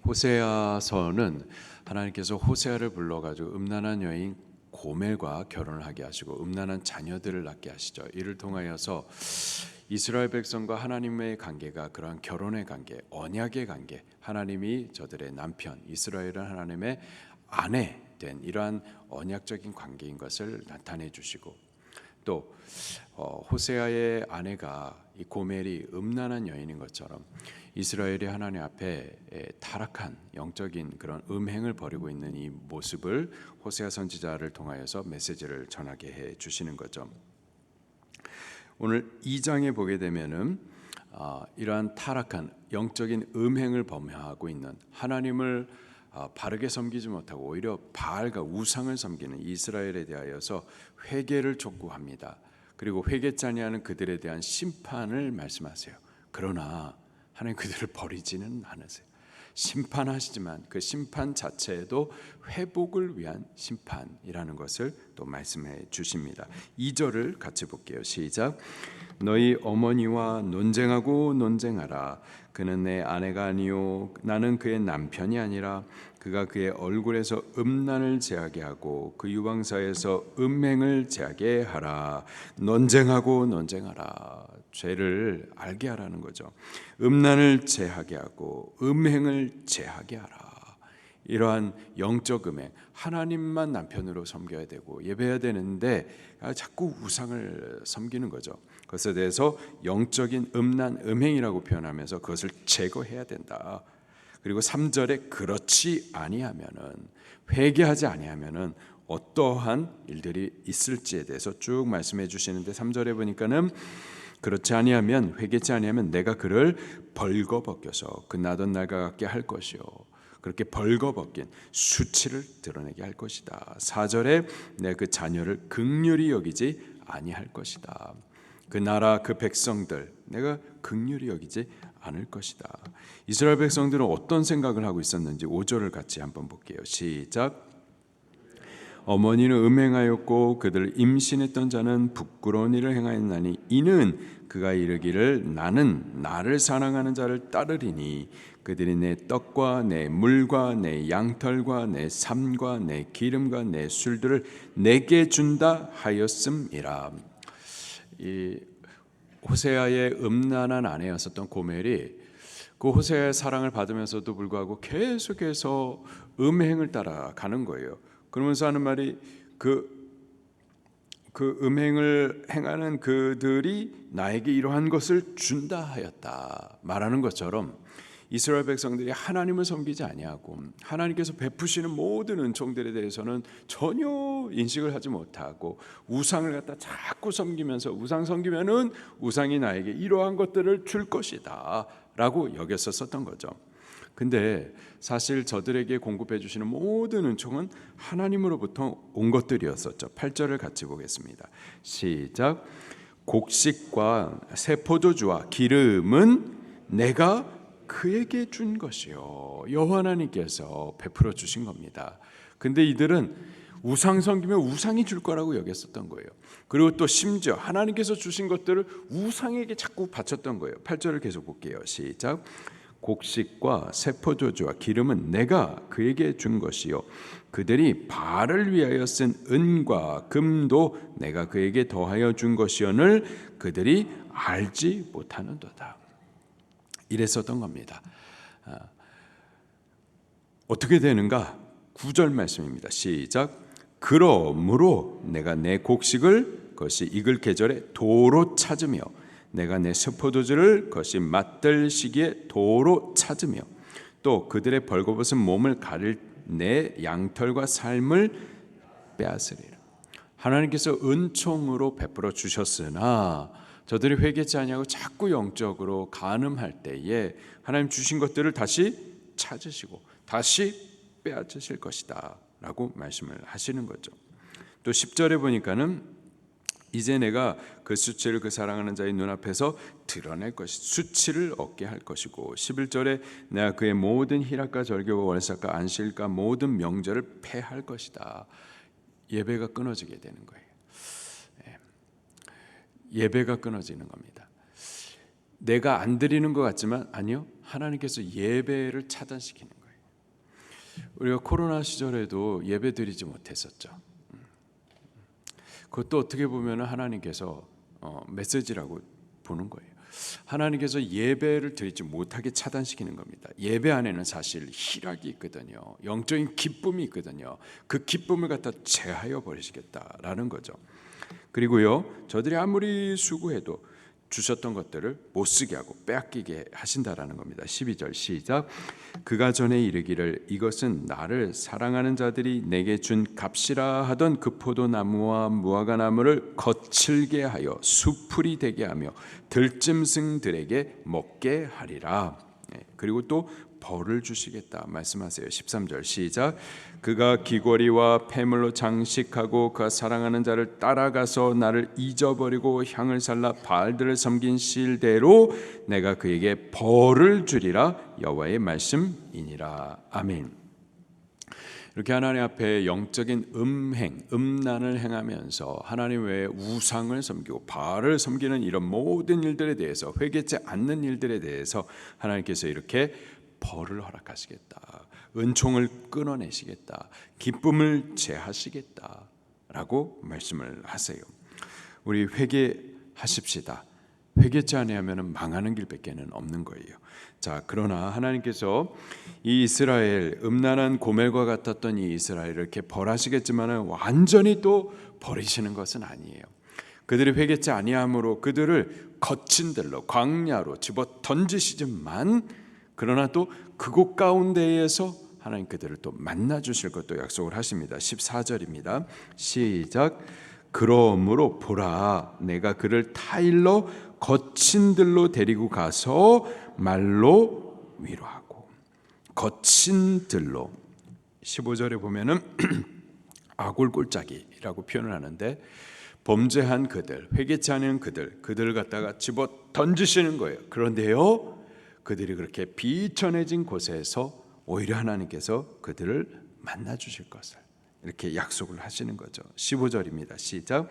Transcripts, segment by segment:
호세아서는 하나님께서 호세아를 불러가지고 음란한 여인 고멜과 결혼을 하게 하시고 음란한 자녀들을 낳게 하시죠. 이를 통하여서 이스라엘 백성과 하나님의 관계가 그러한 결혼의 관계, 언약의 관계, 하나님이 저들의 남편, 이스라엘은 하나님의 아내 된 이러한 언약적인 관계인 것을 나타내 주시고, 또 호세아의 아내가 이 고멜이 음란한 여인인 것처럼 이스라엘이 하나님 앞에 타락한 영적인 그런 음행을 벌이고 있는 이 모습을 호세아 선지자를 통하여서 메시지를 전하게 해 주시는 거죠. 오늘 2장에 보게 되면은 이러한 타락한 영적인 음행을 범하고 있는 하나님을 바르게 섬기지 못하고 오히려 바알과 우상을 섬기는 이스라엘에 대하여서 회개를 촉구합니다. 그리고 회개치 아니하는 그들에 대한 심판을 말씀하세요. 그러나 하나님 그들을 버리지는 않으세요. 심판하시지만 그 심판 자체에도 회복을 위한 심판이라는 것을 또 말씀해 주십니다. 2절을 같이 볼게요. 시작. 너희 어머니와 논쟁하고 논쟁하라. 그는 내 아내가 아니요 나는 그의 남편이 아니라 그가 그의 얼굴에서 음란을 제하게 하고 그 유방사에서 음행을 제하게 하라. 논쟁하고 논쟁하라. 죄를 알게 하라는 거죠. 음란을 제하게 하고 음행을 제하게 하라. 이러한 영적 음행, 하나님만 남편으로 섬겨야 되고 예배해야 되는데 자꾸 우상을 섬기는 거죠. 그것에 대해서 영적인 음란, 음행이라고 표현하면서 그것을 제거해야 된다. 그리고 3절에 그렇지 아니하면은, 회개하지 아니하면은 어떠한 일들이 있을지에 대해서 쭉 말씀해 주시는데 3절에 보니까는 그렇지 아니하면, 회개치 아니하면 내가 그를 벌거벗겨서 그 나던 날과 같게 할 것이요 그렇게 벌거벗긴 수치를 드러내게 할 것이다. 4절에 내가 그 자녀를 긍휼히 여기지 아니할 것이다. 그 나라 그 백성들 내가 긍휼히 여기지 않을 것이다. 이스라엘 백성들은 어떤 생각을 하고 있었는지 5절을 같이 한번 볼게요. 시작. 어머니는 음행하였고 그들 임신했던 자는 부끄러운 일을 행하였나니 이는 그가 이르기를 나는 나를 사랑하는 자를 따르리니 그들이 내 떡과 내 물과 내 양털과 내 삶과 내 기름과 내 술들을 내게 준다 하였음이라. 이 호세아의 음란한 아내였었던 고멜이 그 호세아의 사랑을 받으면서도 불구하고 계속해서 음행을 따라가는 거예요. 그러면서 하는 말이 그 음행을 행하는 그들이 나에게 이러한 것을 준다 하였다 말하는 것처럼 이스라엘 백성들이 하나님을 섬기지 아니하고 하나님께서 베푸시는 모든 은총들에 대해서는 전혀 인식을 하지 못하고 우상을 갖다 자꾸 섬기면서 우상 섬기면은 우상이 나에게 이러한 것들을 줄 것이다 라고 여겼었던 거죠. 근데 사실 저들에게 공급해 주시는 모든 은총은 하나님으로부터 온 것들이었었죠. 8절을 같이 보겠습니다. 시작. 곡식과 새 포도주와 기름은 내가 그에게 준 것이요 여호와 하나님께서 베풀어 주신 겁니다. 근데 이들은 우상 섬기면 우상이 줄 거라고 여겼었던 거예요. 그리고 또 심지어 하나님께서 주신 것들을 우상에게 자꾸 바쳤던 거예요. 8절을 계속 볼게요. 시작. 곡식과 새 포도주와 기름은 내가 그에게 준 것이요 그들이 바알을 위하여 쓴 은과 금도 내가 그에게 더하여 준 것이오늘 그들이 알지 못하는도다. 이랬었던 겁니다. 어떻게 되는가? 9절 말씀입니다. 시작. 그러므로 내가 내 곡식을 그것이 익을 계절에 도로 찾으며 내가 내 스포도주를 그것이 맛들 시기에 도로 찾으며 또 그들의 벌거벗은 몸을 가릴 내 양털과 삶을 빼앗으리라. 하나님께서 은총으로 베풀어 주셨으나 저들이 회개치 아니하고 자꾸 영적으로 간음할 때에 하나님 주신 것들을 다시 찾으시고 다시 빼앗으실 것이다 라고 말씀을 하시는 거죠. 또 10절에 보니까는 이제 내가 그 수치를 그 사랑하는 자의 눈앞에서 드러낼 것이 수치를 얻게 할 것이고 11절에 내가 그의 모든 희락과 절교와 월삭과 안식과 모든 명절을 패할 것이다. 예배가 끊어지게 되는 거예요. 예배가 끊어지는 겁니다. 내가 안 드리는 것 같지만 아니요, 하나님께서 예배를 차단시키는 거예요. 우리가 코로나 시절에도 예배 드리지 못했었죠. 그것도 어떻게 보면 하나님께서 메시지라고 보는 거예요. 하나님께서 예배를 드리지 못하게 차단시키는 겁니다. 예배 안에는 사실 희락이 있거든요. 영적인 기쁨이 있거든요. 그 기쁨을 갖다 제하여 버리시겠다라는 거죠. 그리고요, 저들이 아무리 수고해도 주셨던 것들을 못 쓰게 하고 빼앗기게 하신다라는 겁니다. 12절 시작. 그가 전에 이르기를 이것은 나를 사랑하는 자들이 내게 준 값이라 하던 그 포도나무와 무화과나무를 거칠게 하여 수풀이 되게 하며 들짐승들에게 먹게 하리라. 그리고 또 벌을 주시겠다 말씀하세요. 13절 시작. 그가 귀걸이와 폐물로 장식하고 그가 사랑하는 자를 따라가서 나를 잊어버리고 향을 살라 바알들을 섬긴 실대로 내가 그에게 벌을 주리라. 여호와의 말씀이니라. 아멘. 이렇게 하나님 앞에 영적인 음란을 행하면서 하나님 외에 우상을 섬기고 바알을 섬기는 이런 모든 일들에 대해서, 회개치 않는 일들에 대해서 하나님께서 이렇게 벌을 허락하시겠다, 은총을 끊어내시겠다, 기쁨을 제하시겠다라고 말씀을 하세요. 우리 회개하십시다. 회개치 아니하면 망하는 길밖에는 없는 거예요. 자, 그러나 하나님께서 이 이스라엘, 음란한 고멜과 같았던 이 이스라엘을 이렇게 벌하시겠지만은 완전히 또 버리시는 것은 아니에요. 그들이 회개치 아니함으로 그들을 거친 들로 광야로 집어 던지시지만, 그러나 또 그곳 가운데에서 하나님 그들을 또 만나 주실 것도 약속을 하십니다. 14절입니다. 시작. 그러므로 보라, 내가 그를 타일러 거친 들로 데리고 가서 말로 위로하고. 거친 들로, 15절에 보면은 아골골짜기라고 표현을 하는데, 범죄한 그들, 회개치 않은 그들을 갖다가 집어 던지시는 거예요. 그런데요, 그들이 그렇게 비천해진 곳에서 오히려 하나님께서 그들을 만나 주실 것을 이렇게 약속을 하시는 거죠. 15절입니다. 시작.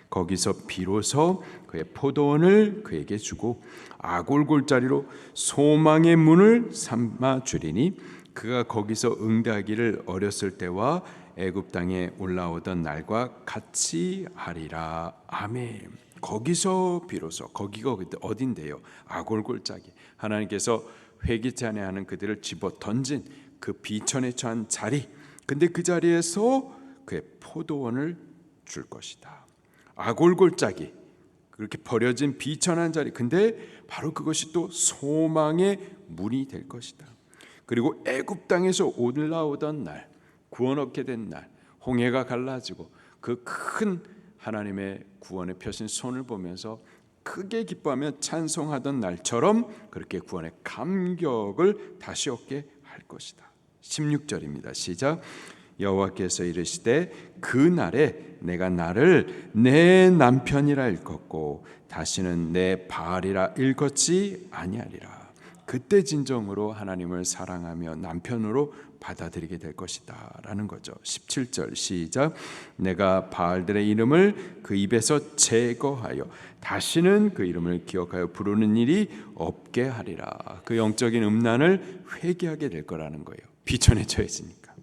거기서 비로소 그의 포도원을 그에게 주고 아골골짜리로 소망의 문을 삼아 주리니 그가 거기서 응대하기를 어렸을 때와 애굽 땅에 올라오던 날과 같이 하리라. 아멘. 거기서 비로소, 거기가 어딘데요? 아골골짜기. 하나님께서 회개치 아니하는 그들을 집어 던진 그 비천에 처한 자리, 근데 그 자리에서 그의 포도원을 줄 것이다. 아골골짜기, 그렇게 버려진 비천한 자리, 근데 바로 그것이 또 소망의 문이 될 것이다. 그리고 애굽 땅에서 올라오던 날, 구원 얻게 된 날, 홍해가 갈라지고 그 큰 하나님의 구원의 펴신 손을 보면서 크게 기뻐하며 찬송하던 날처럼 그렇게 구원의 감격을 다시 얻게 할 것이다. 16절입니다. 시작. 여호와께서 이르시되 그 날에 내가 나를 내 남편이라 일컫고 다시는 내 바알이라 일컫지 아니하리라. 그때 진정으로 하나님을 사랑하며 남편으로 받아들이게 될 것이다 라는 거죠. 17절 시작. 내가 바알들의 이름을 그 입에서 제거하여 다시는 그 이름을 기억하여 부르는 일이 없게 하리라. 그 영적인 음란을 회개하게 될 거라는 거예요. 비천에 처해지니까.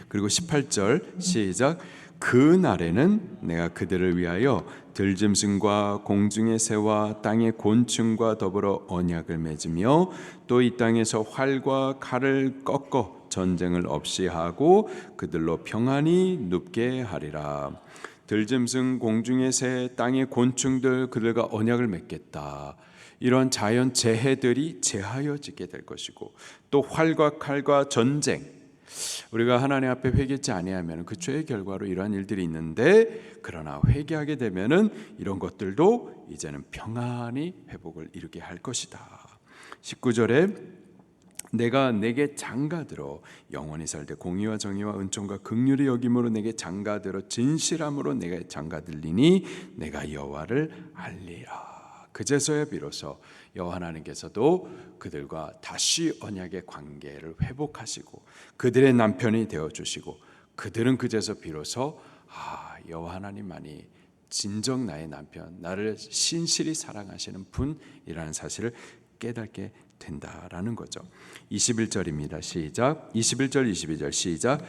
그리고 18절 시작. 그 날에는 내가 그들을 위하여 들짐승과 공중의 새와 땅의 곤충과 더불어 언약을 맺으며 또 이 땅에서 활과 칼을 꺾어 전쟁을 없이 하고 그들로 평안히 눕게 하리라. 들짐승, 공중의 새, 땅의 곤충들, 그들과 언약을 맺겠다. 이런 자연 재해들이 제하여지게 될 것이고, 또 활과 칼과 전쟁, 우리가 하나님 앞에 회개치 아니하면 그 죄의 결과로 이러한 일들이 있는데, 그러나 회개하게 되면은 이런 것들도 이제는 평안히 회복을 이루게 할 것이다. 19절에 내가 내게 장가들어 영원히 살되 공의와 정의와 은총과 긍휼의 여김으로 내게 장가들어 진실함으로 내게 장가들리니 내가 여호와를 알리라. 그제서야 비로소 여호와 하나님께서도 그들과 다시 언약의 관계를 회복하시고 그들의 남편이 되어주시고, 그들은 그제서 비로소 여호와 하나님만이 진정 나의 남편, 나를 신실히 사랑하시는 분이라는 사실을 깨닫게 된다라는 거죠. 21절입니다. 시작. 21절 22절 시작.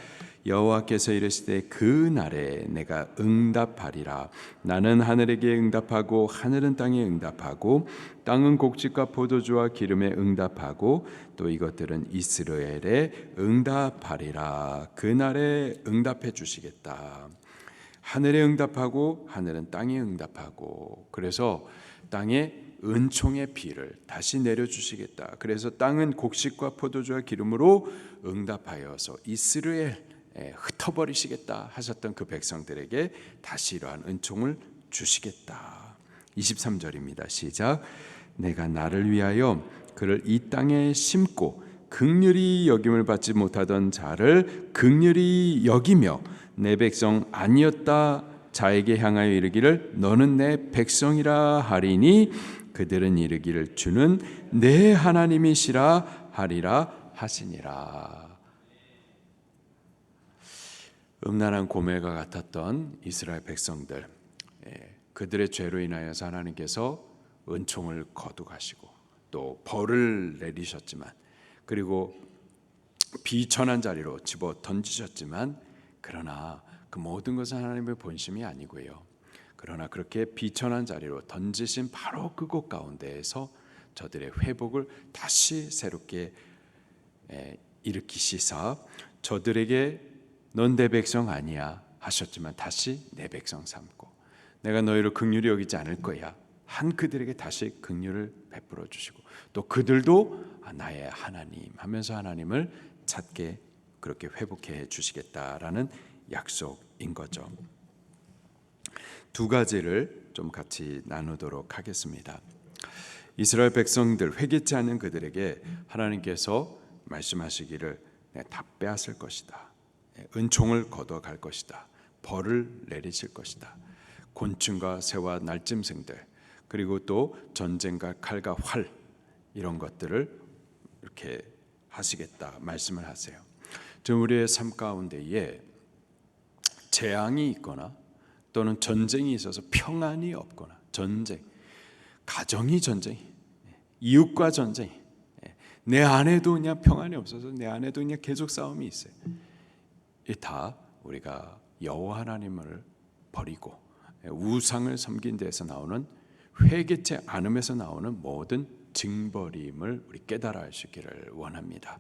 여호와께서 이르시되 그 날에 내가 응답하리라. 나는 하늘에게 응답하고 하늘은 땅에 응답하고 땅은 곡식과 포도주와 기름에 응답하고 또 이것들은 이스라엘에 응답하리라. 그 날에 응답해 주시겠다. 하늘에 응답하고 하늘은 땅에 응답하고, 그래서 땅에 은총의 비를 다시 내려주시겠다. 그래서 땅은 곡식과 포도주와 기름으로 응답하여서 이스라엘 흩어버리시겠다 하셨던 그 백성들에게 다시 이러한 은총을 주시겠다. 23절입니다. 시작. 내가 나를 위하여 그를 이 땅에 심고 긍휼히 여김을 받지 못하던 자를 긍휼히 여기며 내 백성 아니었다 자에게 향하여 이르기를 너는 내 백성이라 하리니 그들은 이르기를 주는 내 하나님이시라 하리라 하시니라. 음란한 고멜과 같았던 이스라엘 백성들, 그들의 죄로 인하여서 하나님께서 은총을 거두가시고 또 벌을 내리셨지만, 그리고 비천한 자리로 집어 던지셨지만, 그러나 그 모든 것은 하나님의 본심이 아니고요. 그러나 그렇게 비천한 자리로 던지신 바로 그곳 가운데에서 저들의 회복을 다시 새롭게 일으키시사 저들에게 넌 내 백성 아니야 하셨지만 다시 내 백성 삼고 내가 너희를 긍휼히 여기지 않을 거야 한 그들에게 다시 긍휼을 베풀어 주시고 또 그들도 나의 하나님 하면서 하나님을 찾게 그렇게 회복해 주시겠다라는 약속인 거죠. 두 가지를 좀 같이 나누도록 하겠습니다. 이스라엘 백성들, 회개치 않는 그들에게 하나님께서 말씀하시기를 다 빼앗을 것이다. 은총을 거둬갈 것이다. 벌을 내리실 것이다. 곤충과 새와 날짐승들, 그리고 또 전쟁과 칼과 활, 이런 것들을 이렇게 하시겠다 말씀을 하세요. 좀 우리의 삶 가운데에 재앙이 있거나 또는 전쟁이 있어서 평안이 없거나, 전쟁, 가정이 전쟁, 이웃과 전쟁, 내 안에도 그냥 평안이 없어서 내 안에도 그냥 계속 싸움이 있어요. 이 다 우리가 여호와 하나님을 버리고 우상을 섬긴 데서 나오는, 회개치 않음에서 나오는 모든 징벌임을 우리 깨달아 하시기를 원합니다.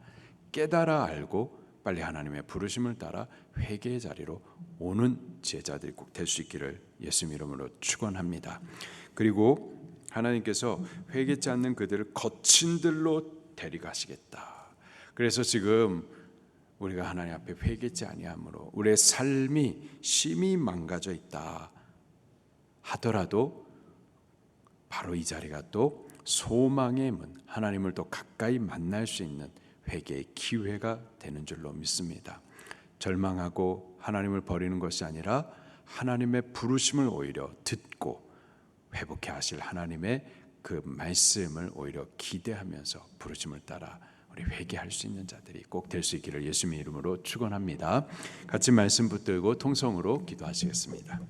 깨달아 알고 빨리 하나님의 부르심을 따라 회개의 자리로 오는 제자들이 꼭 될 수 있기를 예수 이름으로 축원합니다. 그리고 하나님께서 회개치 않는 그들을 거친 들로 데려가시겠다. 그래서 지금 우리가 하나님 앞에 회개치 아니함으로 우리의 삶이 심히 망가져 있다 하더라도 바로 이 자리가 또 소망의 문, 하나님을 또 가까이 만날 수 있는 회개의 기회가 되는 줄로 믿습니다. 절망하고 하나님을 버리는 것이 아니라 하나님의 부르심을 오히려 듣고 회복해 하실 하나님의 그 말씀을 오히려 기대하면서 부르심을 따라 우리 회개할 수 있는 자들이 꼭 될 수 있기를 예수님의 이름으로 축원합니다. 같이 말씀 붙들고 통성으로 기도하시겠습니다.